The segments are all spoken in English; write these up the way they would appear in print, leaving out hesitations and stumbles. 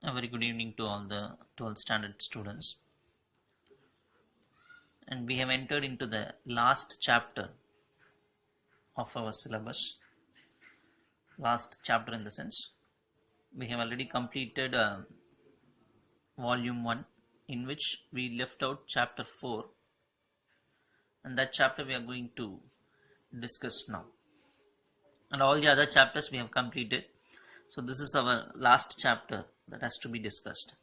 A very good evening to all the 12th standard students. And we have entered into the last chapter of our syllabus. Last chapter in the sense, we have already completed volume 1, in which we left out chapter 4. And that chapter we are going to discuss now. And all the other chapters we have completed. So this is our last chapter that has to be discussed.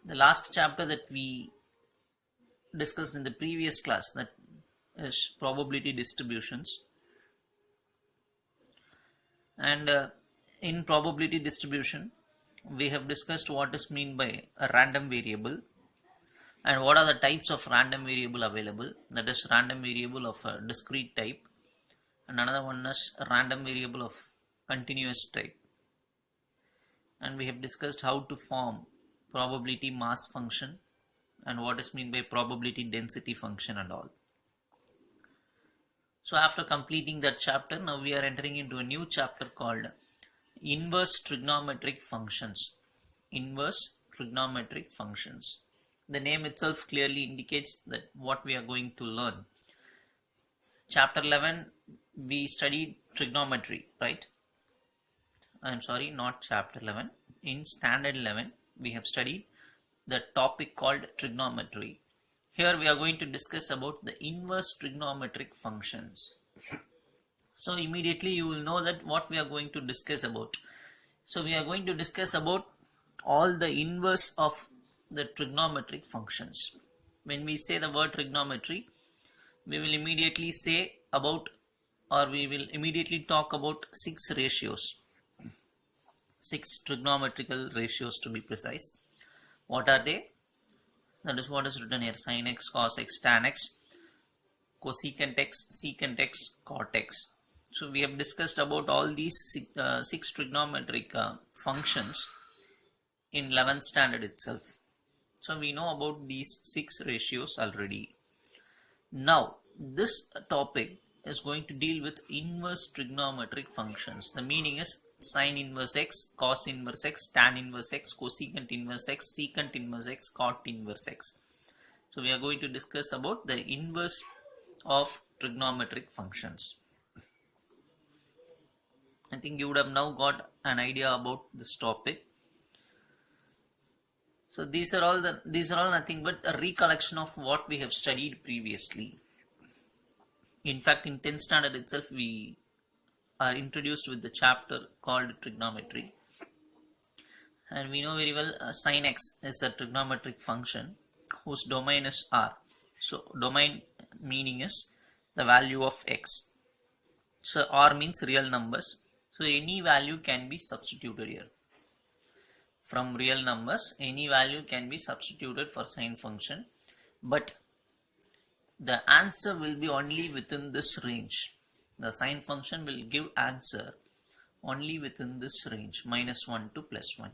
The last chapter that we discussed in the previous class, that is probability distributions. And in probability distribution, we have discussed what is meant by a random variable and what are the types of random variable available. That is random variable of a discrete type, and another one is a random variable of continuous type. And we have discussed how to form probability mass function and what is meant by probability density function and all. So after completing that chapter, now we are entering into a new chapter called inverse trigonometric functions. Inverse trigonometric functions. The name itself clearly indicates that what we are going to learn. Chapter 11, we studied trigonometry, right? I'm sorry, not chapter 11. In standard 11, we have studied the topic called trigonometry. Here we are going to discuss about the inverse trigonometric functions. So immediately you will know that what we are going to discuss about. So we are going to discuss about all the inverse of the trigonometric functions. When we say the word trigonometry, we will immediately say about, or we will immediately talk about 6 ratios. 6 trigonometrical ratios to be precise. What are they? That is what is written here: sin x, cos x, tan x, cosecant x, secant x, cot x. So we have discussed about all these 6 trigonometric functions in 11th standard itself. So we know about these 6 ratios already. Now this topic is going to deal with inverse trigonometric functions. The meaning is sin inverse x, cos inverse x, tan inverse x, cosecant inverse x, secant inverse x, cot inverse x. So we are going to discuss about the inverse of trigonometric functions. I think you would have now got an idea about this topic. So these are all nothing but a recollection of what we have studied previously. In fact, in 10th standard itself, we are introduced with the chapter called trigonometry. And we know very well sin x is a trigonometric function whose domain is R. So domain meaning is the value of x. So R means real numbers. So any value can be substituted here. From real numbers, any value can be substituted for sin function. But the answer will be only within this range. The sin function will give answer only within this range, -1 to +1.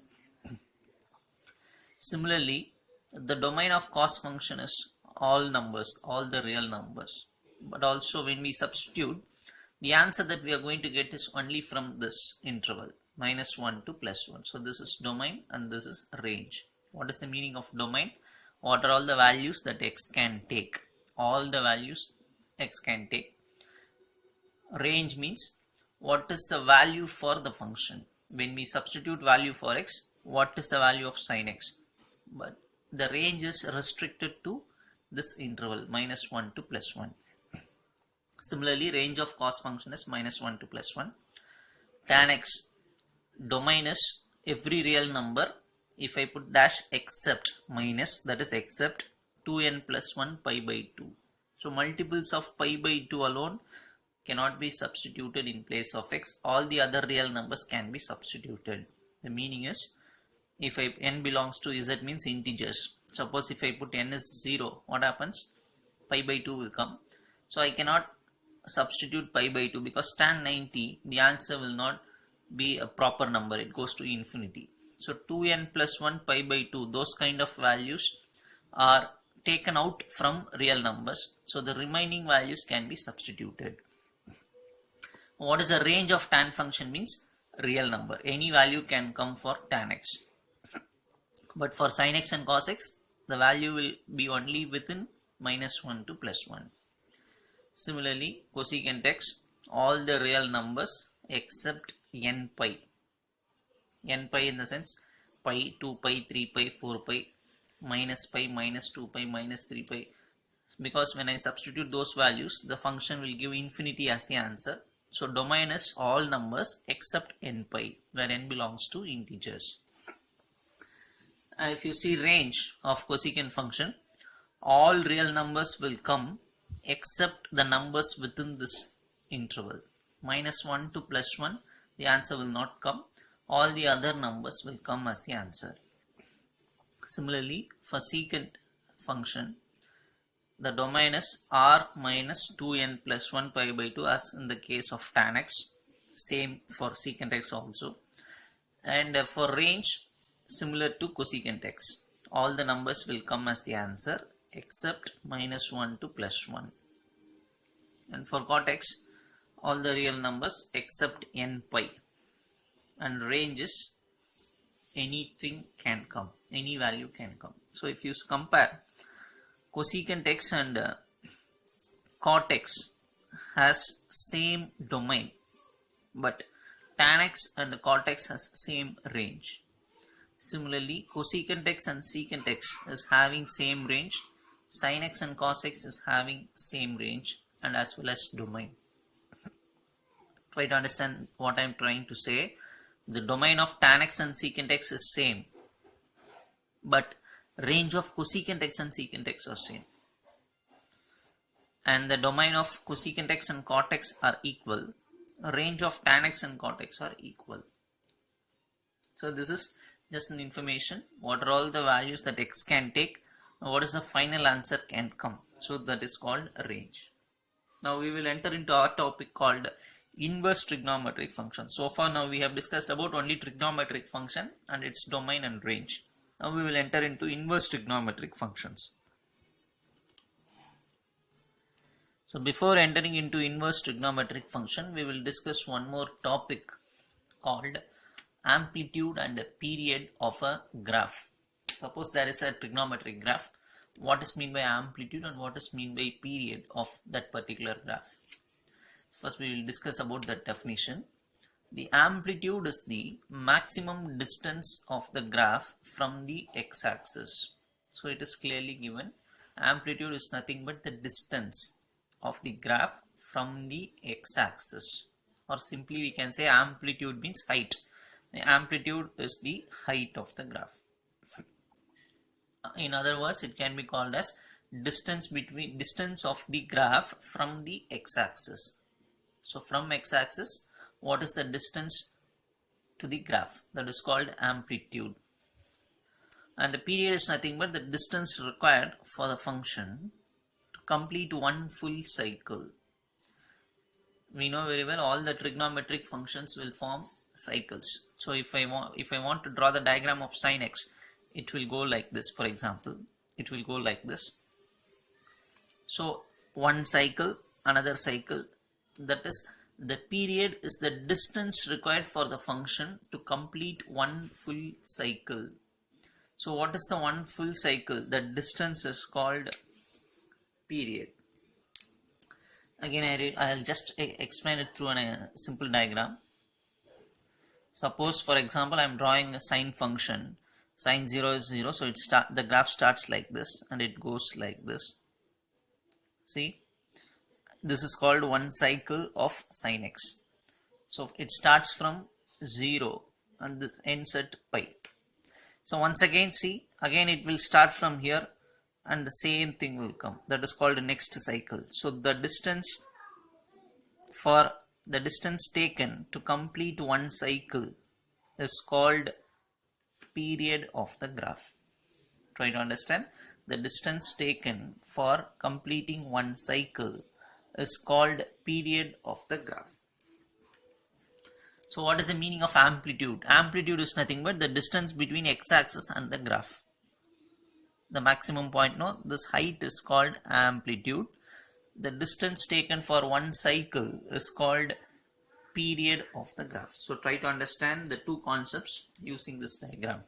Similarly, the domain of cos function is all numbers, all the real numbers. But also when we substitute, the answer that we are going to get is only from this interval, -1 to +1. So this is domain and this is range. What is the meaning of domain? What are all the values that x can take? All the values x can take. Range means what is the value for the function. When we substitute value for x, what is the value of sin x? But the range is restricted to this interval, -1 to +1. Similarly, range of cos function is -1 to +1. Tan x, domain is every real number. If I put dash except minus, that is except 2n plus 1 pi by 2. So multiples of pi by 2 alone cannot be substituted in place of x. All the other real numbers can be substituted. The meaning is, if n belongs to z means integers. Suppose if I put n is 0, what happens? Pi by 2 will come. So I cannot substitute pi by 2 because tan 90, the answer will not be a proper number. It goes to infinity. So 2n plus 1 pi by 2, those kind of values are taken out from real numbers. So the remaining values can be substituted. What is the range of tan function means? real number. Any value can come for tan x. But for sin x and cos x, the value will be only within -1 to +1. Similarly, cosecant x, all the real numbers except n pi. N pi in the sense pi, 2 pi, 3 pi, 4 pi, pi, -2 pi, -3 pi. Because when I substitute those values, the function will give infinity as the answer. So domain is all numbers except n pi, where n belongs to integers. If you see range of cosecant function, all real numbers will come except the numbers within this interval. -1 to +1, the answer will not come. All the other numbers will come as the answer. Similarly, for secant function, the domain is r minus 2n plus 1 pi by 2, as in the case of tan x. Same for secant x also. And for range, similar to cosecant x, all the numbers will come as the answer except -1 to +1. And for cot x, all the real numbers except n pi. And range is anything can come, any value can come. So if you compare cosecant x and cot x has same domain, but tan x and cot x has same range. Similarly, cosecant x and secant x is having same range, sin x and cos x is having same range and as well as domain. Try to understand what I am trying to say. The domain of tan x and secant x is same, but range of cosecant x and secant x are same. And the domain of cosecant x and cot x are equal. Range of tan x and cot x are equal. So this is just an information. What are all the values that x can take? What is the final answer can come? So that is called a range. Now we will enter into our topic called inverse trigonometric function. So far now we have discussed about only trigonometric function and its domain and range. Now we will enter into inverse trigonometric functions. So before entering into inverse trigonometric function, we will discuss one more topic called amplitude and period of a graph. Suppose there is a trigonometric graph. What is meant by amplitude and what is meant by period of that particular graph? First we will discuss about the definition. The amplitude is the maximum distance of the graph from the x-axis. So it is clearly given. Amplitude is nothing but the distance of the graph from the x-axis, or simply we can say amplitude means height. The amplitude is the height of the graph. In other words, it can be called as distance of the graph from the x-axis. So from x-axis, what is the distance to the graph? That is called amplitude. And the period is nothing but the distance required for the function to complete one full cycle. We know very well all the trigonometric functions will form cycles. So if I want to draw the diagram of sin x, it will go like this. For example, it will go like this. So one cycle, another cycle, that is the period is the distance required for the function to complete one full cycle. So what is the one full cycle? The distance is called period. Again, I'll just explain it through a simple diagram. Suppose, for example, I'm drawing a sine function. Sine 0 is 0, so the graph starts like this and it goes like this. See, this is called one cycle of sin x. So it starts from 0 and ends at pi. So once again, see, again it will start from here and the same thing will come. That is called the next cycle. So the distance taken to complete one cycle is called period of the graph. Try to understand. The distance taken for completing one cycle is called period of the graph. So what is the meaning of amplitude? Amplitude is nothing but the distance between x-axis and the graph. The maximum point, no, this height is called amplitude. The distance taken for one cycle is called period of the graph. So try to understand the two concepts using this diagram.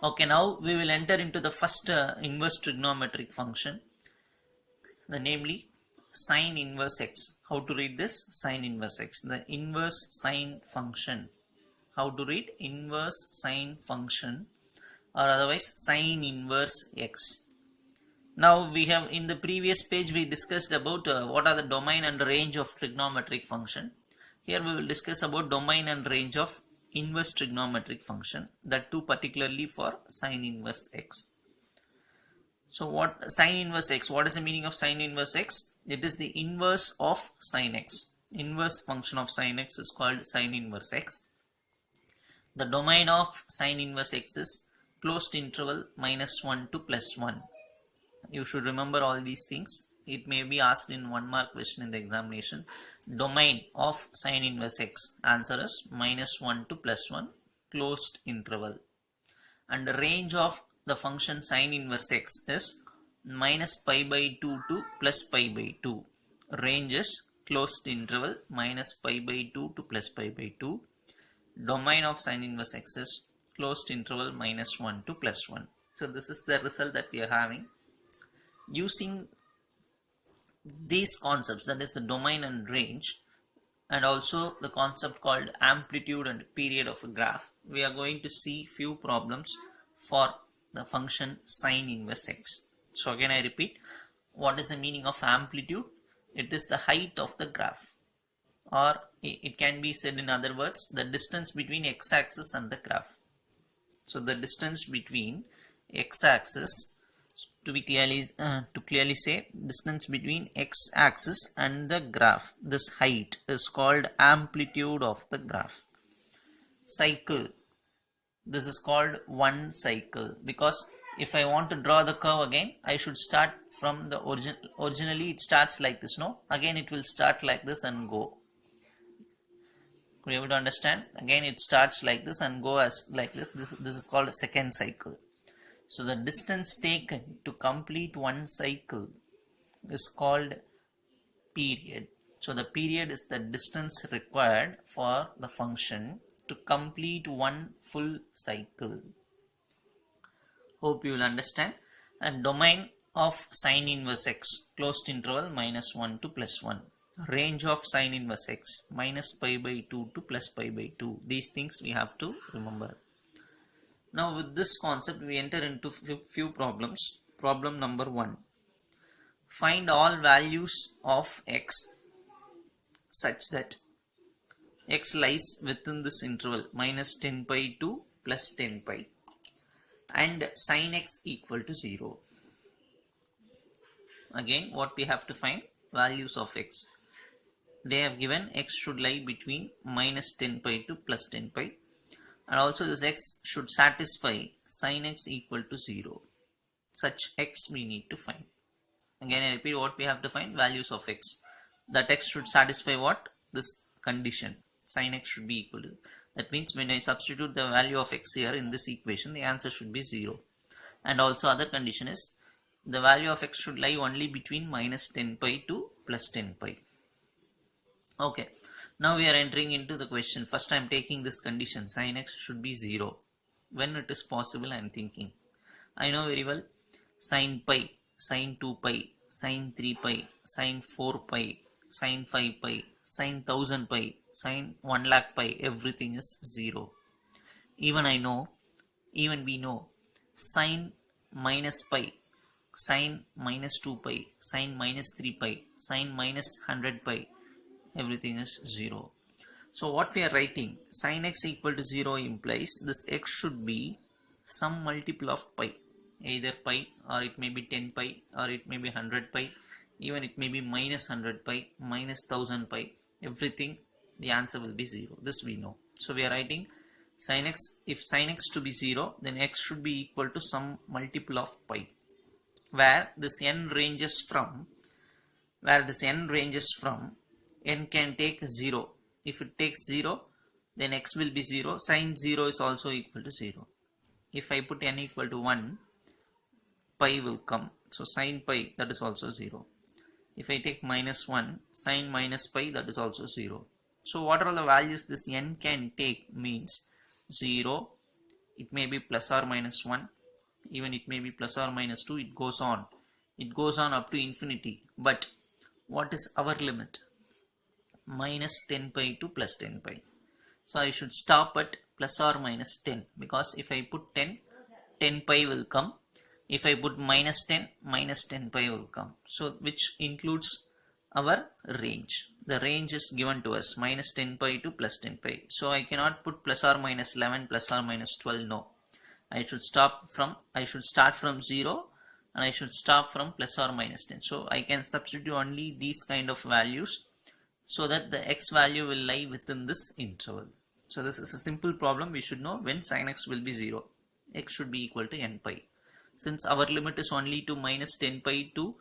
Okay, now we will enter into the first inverse trigonometric function, namely sine inverse x. How to read this? Sine inverse x. The inverse sine function. How to read? Inverse sine function, or otherwise sine inverse x. Now we have, in the previous page we discussed about what are the domain and range of trigonometric function. Here we will discuss about domain and range of inverse trigonometric function, that too particularly for sine inverse x. So what sine inverse x, what is the meaning of sine inverse x? It is the inverse of sine x. Inverse function of sine x is called sine inverse x. The domain of sine inverse x is closed interval -1 to +1. You should remember all these things. It may be asked in 1 mark question in the examination. Domain of sine inverse x, answer is -1 to +1, closed interval. And the range of the function sine inverse x is -π/2 to +π/2. Range is closed interval -π/2 to +π/2. Domain of sine inverse x is closed interval -1 to +1. So this is the result that we are having. Using these concepts, that is the domain and range, and also the concept called amplitude and period of a graph, we are going to see few problems for the function sine inverse x. So again I repeat, what is the meaning of amplitude? It is the height of the graph, or it can be said in other words, the distance between x-axis and the graph. So the distance between x-axis, to clearly say, distance between x-axis and the graph, this height is called amplitude of the graph. Cycle, this is called one cycle, because if I want to draw the curve again, I should start from the originally it starts like this, no? Again it will start like this and go. Could you able to understand? Again it starts like this and go as like this. This is called a second cycle. So the distance taken to complete one cycle is called period. So the period is the distance required for the function to complete one full cycle. Hope you will understand. And domain of sine inverse x, closed interval -1 to +1. Range of sine inverse x, -π/2 to +π/2. These things we have to remember. Now with this concept we enter into few problems. Problem number 1. Find all values of x such that x lies within this interval -10π to +10π and sin x equal to 0. Again what we have to find? Values of x. They have given x should lie between -10π to +10π. And also this x should satisfy sin x equal to 0. Such x we need to find. Again I repeat, what we have to find? Values of x. That x should satisfy what? This condition. Sin x should be equal to. That means when I substitute the value of x here in this equation, the answer should be 0. And also other condition is the value of x should lie only between -10π to +10π. Okay. Now we are entering into the question. First I am taking this condition, sin x should be 0. When it is possible I am thinking. I know very well sin pi, sin 2π, sin 3π, sin 4π, sin 5π, sin 1000 pi, sin 1 lakh pi, everything is 0. Even we know sin minus pi, sin -2π, sin -3π, sin -100 pi, everything is 0. So what we are writing, sin x equal to 0 implies this x should be some multiple of pi, either pi or it may be 10 pi or it may be 100 pi, even it may be -100 pi, -1000 pi, everything, the answer will be 0. This we know. So we are writing sin x, if sin x to be 0, then x should be equal to some multiple of pi, where this n ranges from, n can take 0. If it takes 0, then x will be 0. Sin 0 is also equal to 0. If I put n equal to 1, pi will come. So sin pi, that is also 0. If I take minus 1, sine minus pi, that is also 0. So what are the values this n can take means 0, it may be plus or minus 1, even it may be plus or minus 2, it goes on. It goes on up to infinity. But what is our limit? Minus 10 pi to plus 10 pi. So I should stop at plus or minus 10, because if I put 10, 10 pi will come. If I put minus 10, minus 10 pi will come. So which includes our range. The range is given to us minus 10 pi to plus 10 pi. So I cannot put plus or minus 11, plus or minus 12. No. I should start from 0 and I should stop from plus or minus 10. So I can substitute only these kind of values so that the x value will lie within this interval. So this is a simple problem. We should know when sin x will be 0. X should be equal to n pi. Since our limit is only to minus 10 pi to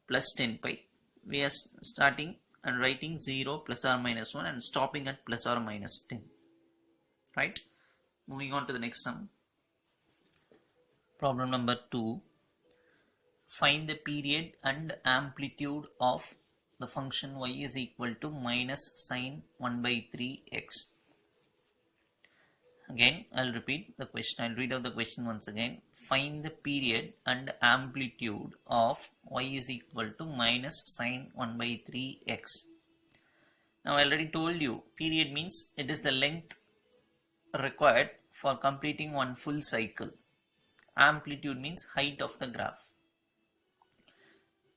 plus 10 pi, we are starting and writing 0, plus or minus 1 and stopping at plus or minus 10. Right? Moving on to the next sum. Problem number 2. Find the period and amplitude of the function y is equal to minus sine 1 by 3x. Again, I'll repeat the question. I'll read out the question once again. Find the period and amplitude of y is equal to minus sine 1 by 3x. Now, I already told you, period means it is the length required for completing one full cycle. Amplitude means height of the graph.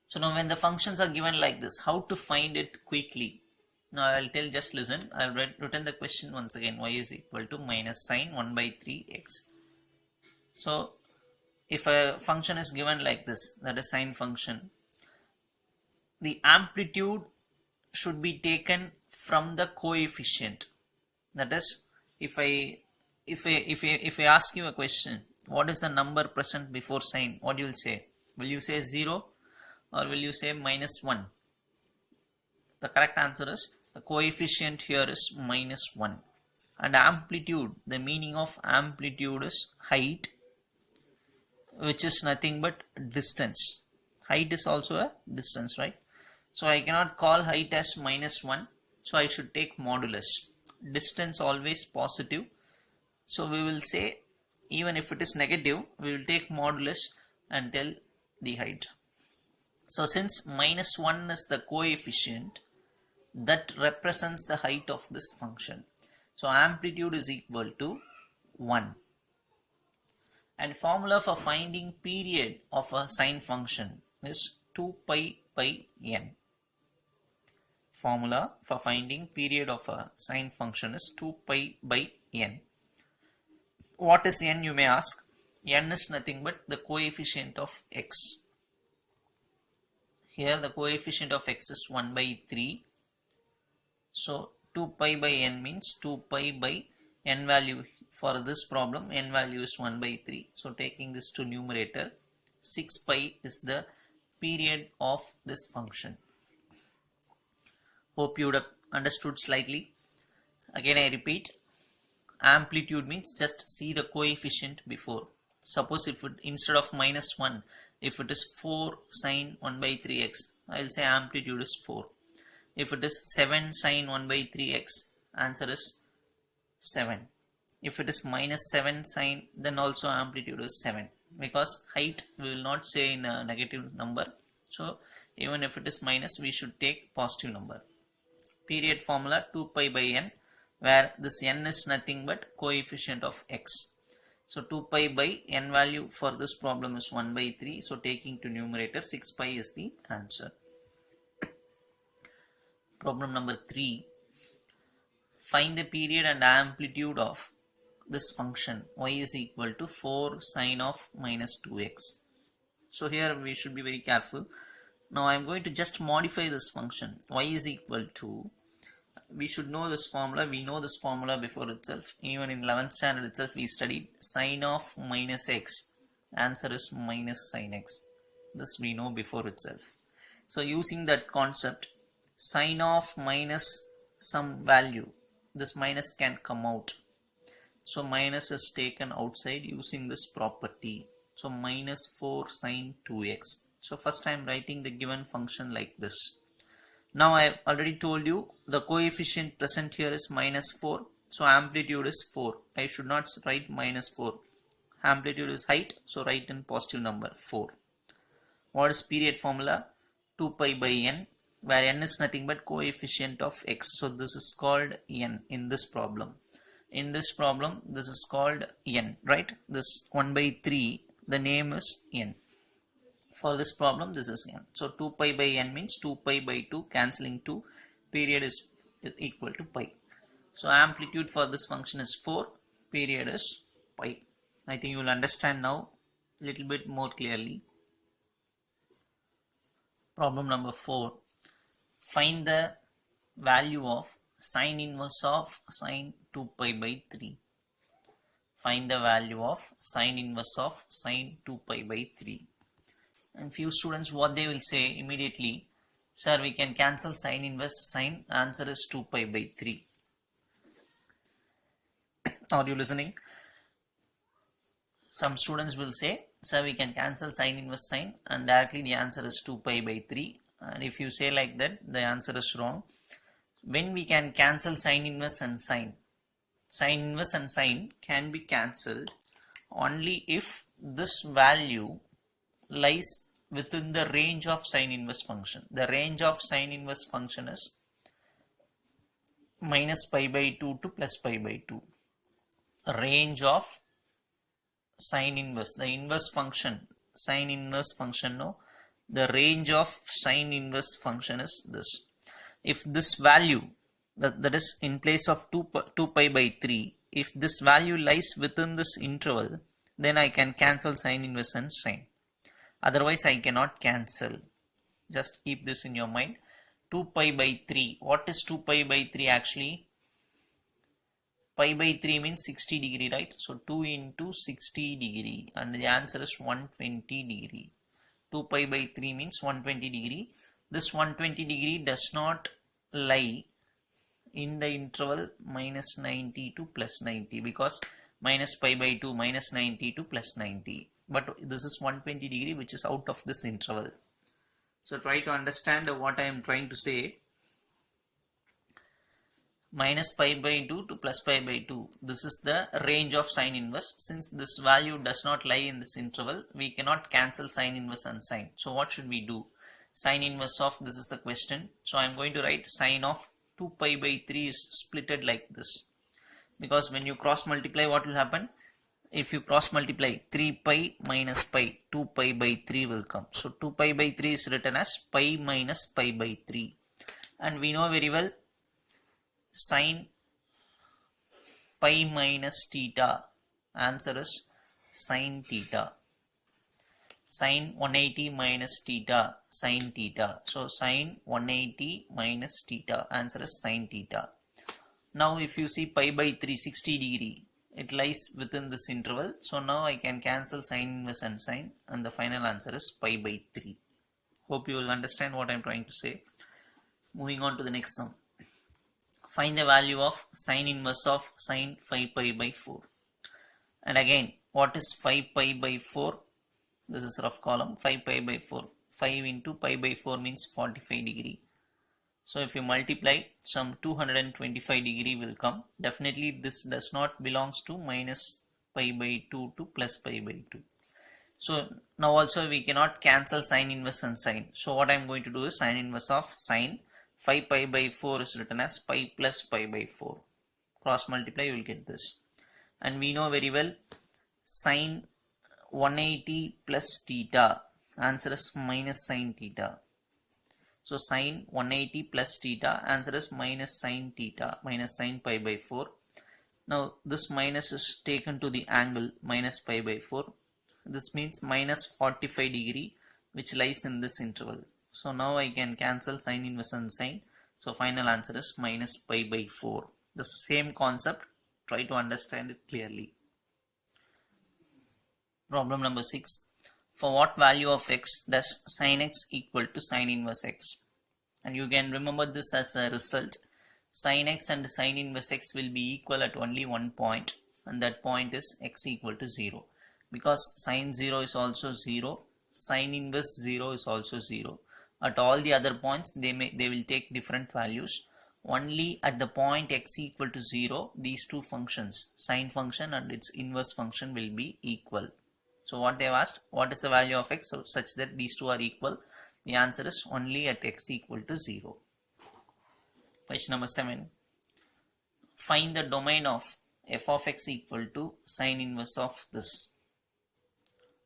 So now when the functions are given like this, how to find it quickly? Now I'll tell, just listen. I've written the question once again. Y is equal to minus sine 1 by 3x. So if a function is given like this, that is sine function, the amplitude should be taken from the coefficient. That is, if I ask you a question, what is the number present before sine? What you will say? Will you say 0 or will you say minus 1? The correct answer is the coefficient here is minus 1. And amplitude, the meaning of amplitude is height, which is nothing but distance. Height is also a distance, right? So I cannot call height as minus 1. So I should take modulus. Distance always positive. So we will say, even if it is negative, we will take modulus and tell the height. So since minus 1 is the coefficient that represents the height of this function, so amplitude is equal to 1. And formula for finding period of a sine function is 2 pi by n. Formula for finding period of a sine function is 2 pi by n. What is n, you may ask? N is nothing but the coefficient of x. Here the coefficient of x is 1 by 3. So 2 pi by n means 2 pi by n value. For this problem, n value is 1 by 3. So taking this to numerator, 6 pi is the period of this function. Hope you would have understood slightly. Again I repeat, amplitude means just see the coefficient before. Suppose if it, instead of minus 1, if it is 4 sine 1 by 3x, I will say amplitude is 4. If it is 7 sine 1 by 3x, answer is 7. If it is minus 7 sine, then also amplitude is 7. Because height we will not say in a negative number. So even if it is minus, we should take positive number. Period formula 2 pi by n, where this n is nothing but coefficient of x. So 2 pi by n value for this problem is 1 by 3. So taking to numerator, 6 pi is the answer. Problem number 3. Find the period and amplitude of this function y is equal to 4 sine of minus 2x. So here we should be very careful. Now I am going to just modify this function. Y is equal to, we should know this formula. We know this formula before itself. Even in 11th standard itself we studied sine of minus x. Answer is minus sine x. This we know before itself. So using that concept, sine of minus some value, this minus can come out. So minus is taken outside using this property. So minus 4 sine 2x. So first I am writing the given function like this. Now I have already told you the coefficient present here is -4. So amplitude is 4. I should not write -4. Amplitude is height, so write in positive number 4. What is period formula? 2 pi by n, where n is nothing but coefficient of x. So this is called n in this problem. In this problem, this is called n, right? This 1 by 3, the name is n. For this problem, this is n. So 2 pi by n means 2 pi by 2, cancelling 2, period is equal to pi. So amplitude for this function is 4, period is pi. I think you will understand now a little bit more clearly. Problem number 4. Find the value of sine inverse of sine 2 pi by 3. Find the value of sine inverse of sine 2 pi by 3. And few students, what they will say immediately, sir, we can cancel sine inverse sine. Answer is 2 pi by 3. Are you listening? Some students will say, sir, we can cancel sine inverse sine, and directly the answer is 2 pi by 3. And if you say like that, the answer is wrong. When we can cancel sine inverse and sine can be cancelled only if this value lies within the range of sine inverse function. The range of sine inverse function is minus pi by 2 to plus pi by 2. Range of sine inverse, the inverse function, sine inverse function, no, the range of sine inverse function is this. If this value, that is in place of 2 pi by 3, if this value lies within this interval, then I can cancel sine inverse and sine. Otherwise I cannot cancel. Just keep this in your mind. 2 pi by 3. What is 2 pi by 3 actually? Pi by 3 means 60 degree, right? So 2 into 60 degree, and the answer is 120 degree. 2 pi by 3 means 120 degree. This 120 degree does not lie in the interval minus 90 to plus 90, because minus pi by 2 minus 90 to plus 90. But this is 120 degree which is out of this interval. So try to understand what I am trying to say. Minus pi by 2 to plus pi by 2. This is the range of sine inverse. Since this value does not lie in this interval, we cannot cancel sine inverse and sine. So what should we do? Sine inverse of, this is the question. So I am going to write sine of 2 pi by 3 is splitted like this. Because when you cross multiply, what will happen? If you cross multiply, 3 pi minus pi, 2 pi by 3 will come. So 2 pi by 3 is written as pi minus pi by 3. And we know very well, sine pi minus theta, answer is sine theta. Sine 180 minus theta, sine theta. So sine 180 minus theta, answer is sine theta. Now if you see pi by 3, 60 degree, it lies within this interval. So now I can cancel sine inverse and sine, and the final answer is pi by 3. Hope you will understand what I am trying to say. Moving on to the next sum. Find the value of sine inverse of sine 5 pi by 4. And again, what is 5 pi by 4? This is rough column. 5 pi by 4. 5 into pi by 4 means 45 degree. So if you multiply, some 225 degree will come. Definitely this does not belongs to minus pi by 2 to plus pi by 2. So now also we cannot cancel sine inverse and sine. So what I am going to do is sine inverse of sine 5 pi by 4 is written as pi plus pi by 4. Cross multiply, you will get this. And we know very well, sine 180 plus theta, answer is minus sine theta. So sine 180 plus theta, answer is minus sine theta, minus sine pi by 4. Now this minus is taken to the angle minus pi by 4. This means minus 45 degree, which lies in this interval. So now I can cancel sine inverse and sine. So final answer is minus pi by 4. The same concept, try to understand it clearly. Problem number 6. For what value of x does sin x equal to sin inverse x? And you can remember this as a result. Sin x and sin inverse x will be equal at only one point, and that point is x equal to 0. Because sin 0 is also 0, Sine inverse 0 is also 0. At all the other points they will take different values. Only at the point x equal to 0, these two functions, sine function and its inverse function, will be equal. So what they have asked, what is the value of x such that these two are equal? The answer is only at x equal to 0. Question number 7. Find the domain of f of x equal to sine inverse of this.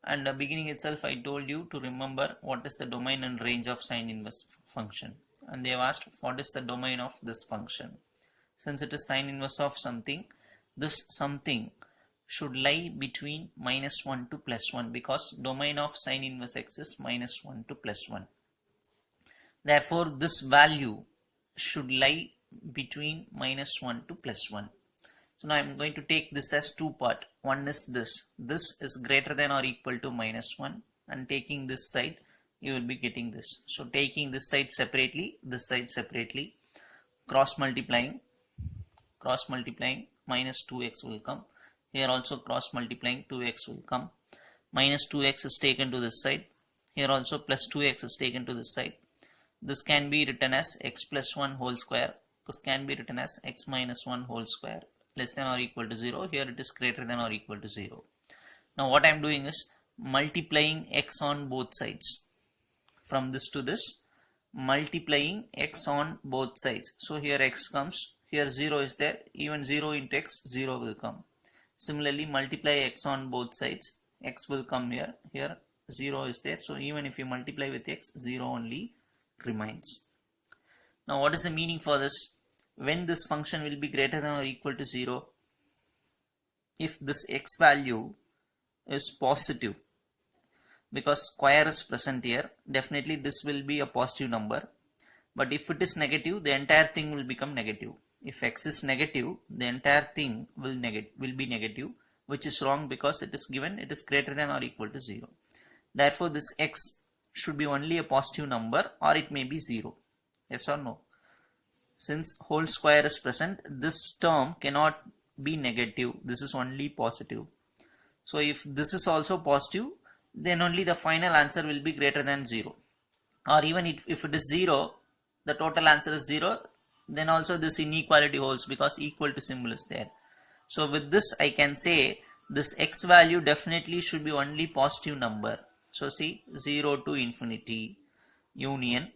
And the beginning itself I told you to remember what is the domain and range of sine inverse function. And they have asked what is the domain of this function. Since it is sine inverse of something, this something should lie between -1 to +1, because domain of sine inverse x is -1 to +1. Therefore, this value should lie between -1 to +1. So now I am going to take this as two part. One is this. This is greater than or equal to -1, and taking this side you will be getting this. So taking this side separately, cross multiplying minus 2x will come. Here also cross multiplying 2x will come. Minus 2x is taken to this side. Here also plus 2x is taken to this side. This can be written as x plus 1 whole square. This can be written as x minus 1 whole square, less than or equal to 0. Here it is greater than or equal to 0. Now what I am doing is multiplying x on both sides. From this to this, multiplying x on both sides. So here x comes, here 0 is there, even 0 into x, 0 will come. Similarly, multiply x on both sides, x will come here, here 0 is there. So even if you multiply with x, 0 only remains. Now what is the meaning for this? When this function will be greater than or equal to 0, if this x value is positive, because square is present here, definitely this will be a positive number. But if it is negative, the entire thing will become negative. If x is negative, the entire thing will be negative, which is wrong, because it is given it is greater than or equal to 0. Therefore this x should be only a positive number, or it may be 0. Yes or no? Since whole square is present, this term cannot be negative. This is only positive. So if this is also positive, then only the final answer will be greater than 0. Or even if it is 0, the total answer is 0, then also this inequality holds, because equal to symbol is there. So with this I can say this x value definitely should be only positive number. So see, 0 to infinity union.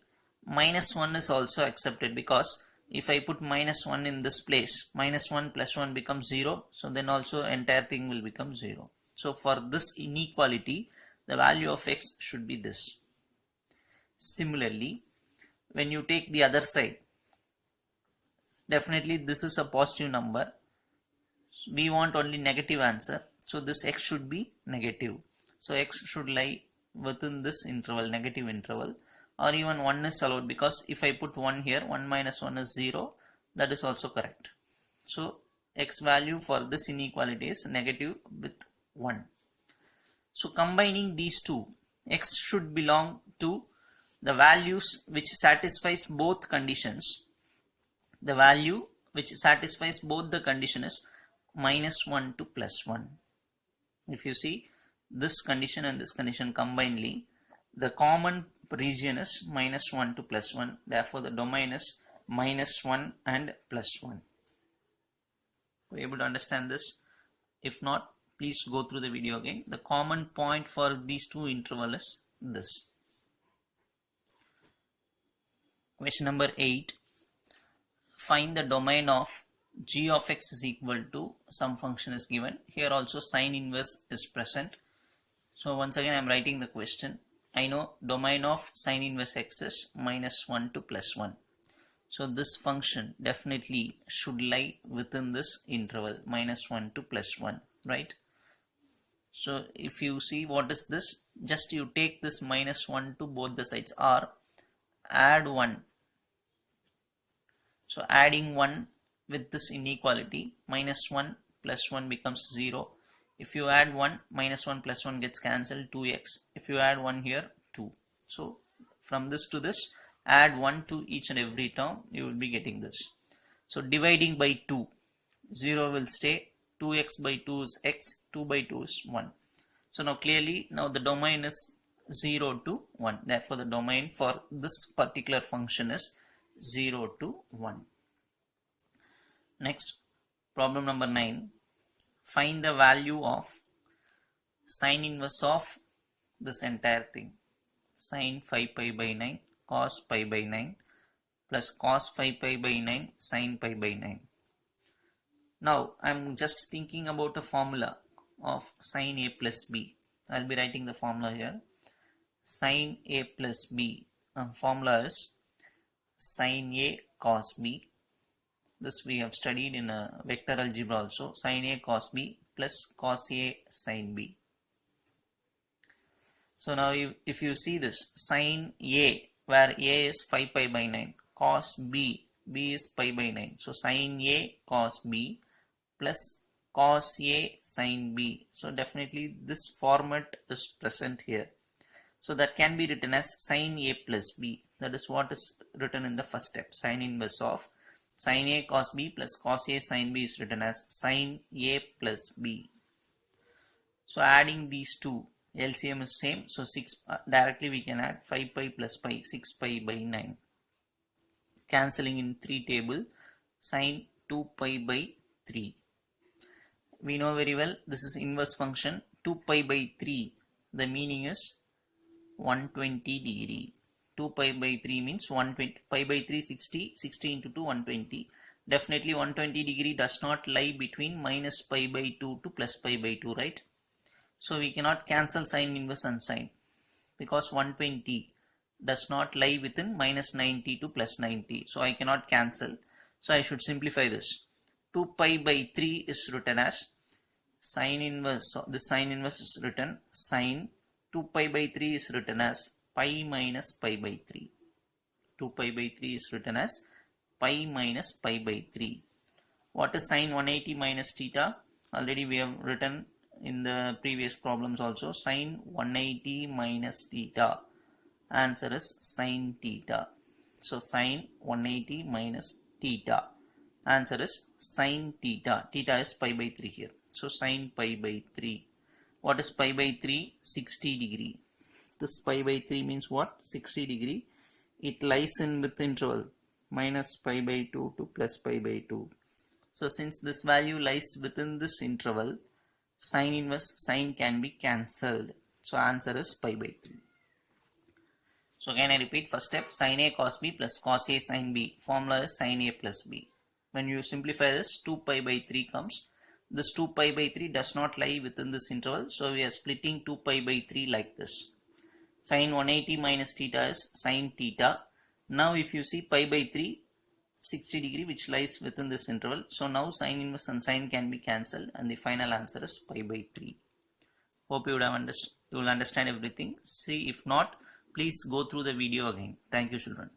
-1 is also accepted, because if I put -1 in this place, -1 plus 1 becomes 0. So then also entire thing will become 0. So for this inequality, the value of x should be this. Similarly, when you take the other side, definitely this is a positive number. We want only negative answer. So this x should be negative. So x should lie within this interval, negative interval. Or even 1 is allowed, because if I put 1 here, 1 minus 1 is 0. That is also correct. So x value for this inequality is negative with 1. So combining these two, x should belong to the values which satisfies both conditions. The value which satisfies both the condition is -1 to +1. If you see this condition and this condition combinedly, the common region is -1 to +1. Therefore the domain is -1 and +1. Are you able to understand this? If not, please go through the video again. The common point for these two intervals is this. Question number 8. Find the domain of g of x is equal to some function is given. Here also sine inverse is present. So once again I am writing the question. I know domain of sine inverse x is -1 to +1. So this function definitely should lie within this interval, -1 to +1, right? So if you see what is this, just you take this -1 to both the sides, or add 1. So adding 1 with this inequality, -1 plus 1 becomes 0. If you add 1, -1 plus 1 gets cancelled, 2x. If you add 1 here, 2. So from this to this, add 1 to each and every term, you will be getting this. So dividing by 2, 0 will stay, 2x by 2 is x, 2 by 2 is 1. So now clearly, now the domain is 0 to 1. Therefore, the domain for this particular function is 0 to 1. Next, problem number 9. Find the value of sine inverse of this entire thing. Sine 5 pi by 9 cos pi by 9 plus cos 5 pi by 9 sine pi by 9. Now, I am just thinking about a formula of sine a plus b. I will be writing the formula here. Sine a plus b. Formula is sine a cos b. This we have studied in a vector algebra also. Sine a cos b plus cos a sine b. So now if you see this, sine a, where a is 5 pi by 9, cos b, b is pi by 9. So sine a cos b plus cos a sine b. So definitely this format is present here. So that can be written as sine a plus b. That is what is written in the first step. Sine inverse of sine a cos b plus cos a sine b is written as sine a plus b. So adding these two, LCM is same. So 6 directly we can add 5 pi plus pi, 6 pi by 9. Cancelling in 3 table, sine 2 pi by 3. We know very well this is inverse function. 2 pi by 3, the meaning is 120 degree. 2 pi by 3 means 120. Pi by 3 60, 60 into 2 120. Definitely 120 degree does not lie between minus pi by 2 to plus pi by 2, right? So we cannot cancel sine inverse and sine, because 120 does not lie within minus 90 to plus 90. So I cannot cancel. So I should simplify this. 2 pi by 3 is written as sine inverse. So this sine inverse is written sine 2 pi by 3 is written as pi minus pi by 3. 2 pi by 3 is written as pi minus pi by 3. What is sine 180 minus theta? Already we have written in the previous problems also. Sine 180 minus theta. Answer is sine theta. So sine 180 minus theta. Answer is sine theta. Theta is pi by 3 here. So sine pi by 3. What is pi by 3? 60 degree. This pi by 3 means what? 60 degree. It lies in with interval minus pi by 2 to plus pi by 2. So since this value lies within this interval, sine inverse sine can be cancelled. So answer is pi by 3. So again I repeat, first step, sine a cos b plus cos a sine b. Formula is sine a plus b. When you simplify this, 2 pi by 3 comes. This 2 pi by 3 does not lie within this interval. So we are splitting 2 pi by 3 like this. Sine 180 minus theta is sine theta. Now if you see pi by 3, 60 degree, which lies within this interval. So now sine inverse and sine can be cancelled, and the final answer is pi by 3. Hope you will understand everything. See, if not, please go through the video again. Thank you, children.